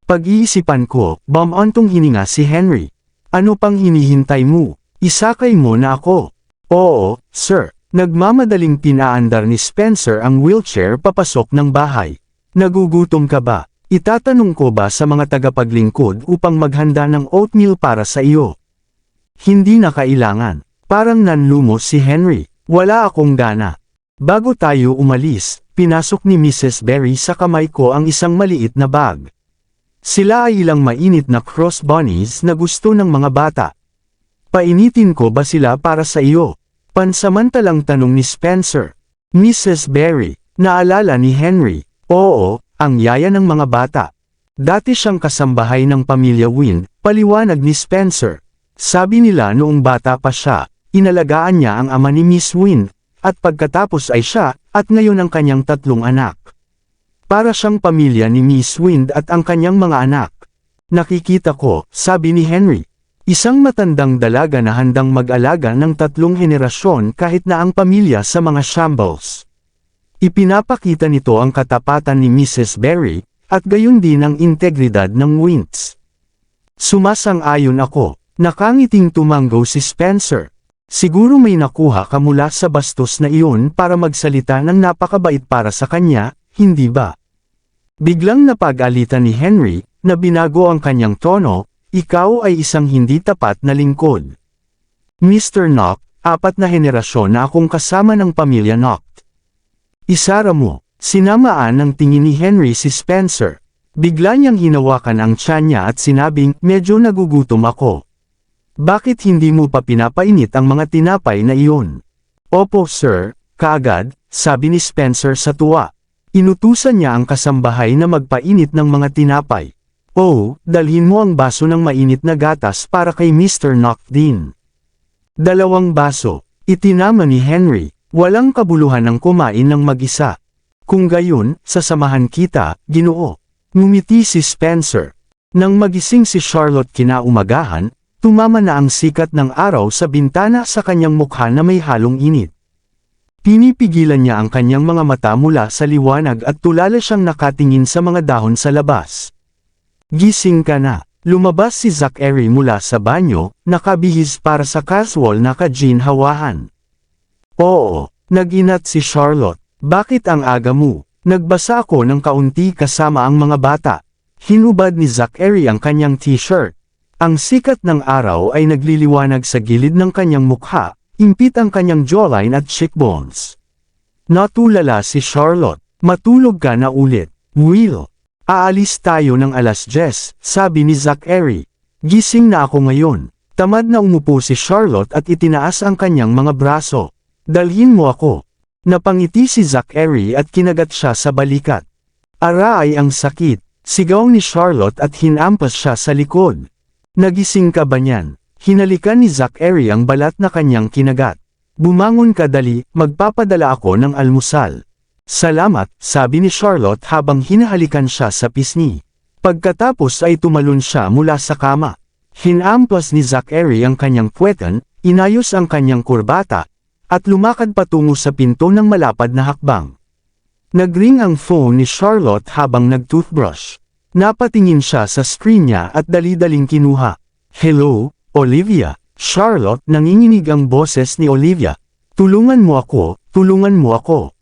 Pag-iisipan ko, bumantong hininga si Henry. Ano pang hinihintay mo? Isakay mo na ako. Oo, sir. Nagmamadaling pinaandar ni Spencer ang wheelchair papasok ng bahay. Nagugutom ka ba? Itatanong ko ba sa mga tagapaglingkod upang maghanda ng oatmeal para sa iyo? Hindi na kailangan. Parang nanlumos si Henry. Wala akong gana. Bago tayo umalis, pinasok ni Mrs. Berry sa kamay ko ang isang maliit na bag. Sila ay ilang mainit na cross bunnies na gusto ng mga bata. Painitin ko ba sila para sa iyo? Pansamantalang tanong ni Spencer. Mrs. Berry, naalala ni Henry. Oo, ang yaya ng mga bata. Dati siyang kasambahay ng pamilya Wind, paliwanag ni Spencer. Sabi nila noong bata pa siya, inalagaan niya ang ama ni Miss Wind, at pagkatapos ay siya, at ngayon ang kanyang 3 anak. Para siyang pamilya ni Miss Wind at ang kanyang mga anak. Nakikita ko, sabi ni Henry. Isang matandang dalaga na handang mag-alaga ng 3 henerasyon kahit na ang pamilya sa mga shambles. Ipinapakita nito ang katapatan ni Mrs. Berry, at gayon din ang integridad ng Winds. Sumasang-ayon ako. Nakangiting tumanggo si Spencer. Siguro may nakuha ka mula sa bastos na iyon para magsalita ng napakabait para sa kanya, hindi ba? Biglang napag-alitan ni Henry, na binago ang kanyang tono, ikaw ay isang hindi tapat na lingkod. Mr. Knock, 4 na henerasyon na akong kasama ng pamilya Knock. Isara mo, Sinamaan ng tingin ni Henry si Spencer. Bigla niyang hinawakan ang tiyan niya at sinabing, medyo nagugutom ako. Bakit hindi mo pa pinapainit ang mga tinapay na iyon? Opo sir, kaagad, sabi ni Spencer sa tuwa. Inutusan niya ang kasambahay na magpainit ng mga tinapay. Oh, dalhin mo ang baso ng mainit na gatas para kay Mr. Knockdin. 2 baso. Itinama ni Henry. Walang kabuluhan ang kumain ng mag-isa. Kung gayon, sasamahan kita, Ginoo. Ngumiti si Spencer. Nang magising si Charlotte kinaumagahan, tumama na ang sikat ng araw sa bintana sa kanyang mukha na may halong init. Pinipigilan niya ang kanyang mga mata mula sa liwanag at tulala siyang nakatingin sa mga dahon sa labas. Gising ka na. Lumabas si Zachary mula sa banyo, nakabihis para sa casual na ka-ginhawahan. Oo, nag-inat si Charlotte. Bakit ang aga mo? Nagbasa ako ng kaunti kasama ang mga bata. Hinubad ni Zachary ang kanyang t-shirt. Ang sikat ng araw ay nagliliwanag sa gilid ng kanyang mukha, impit ang kanyang jawline at cheekbones. Natulala si Charlotte. Matulog ka na ulit, Will. Aalis tayo ng 10:00, sabi ni Zachary. Gising na ako ngayon. Tamad na umupo si Charlotte at itinaas ang kanyang mga braso. Dalhin mo ako. Napangiti si Zachary at kinagat siya sa balikat. Aray ang sakit, sigaw ni Charlotte at hinampas siya sa likod. Nagising ka ba niyan? Hinalikan ni Zachary ang balat na kanyang kinagat. Bumangon ka dali, magpapadala ako ng almusal. Salamat, sabi ni Charlotte habang hinahalikan siya sa pisngi. Pagkatapos ay tumalon siya mula sa kama. Hinampas ni Zachary ang kanyang puwetan, inayos ang kanyang kurbata, at lumakad patungo sa pinto ng malapad na hakbang. Nagring ang phone ni Charlotte habang nag-toothbrush. Napatingin siya sa screen niya at dali-daling kinuha. Hello, Olivia. Charlotte, nanginginig ang boses ni Olivia. Tulungan mo ako, tulungan mo ako.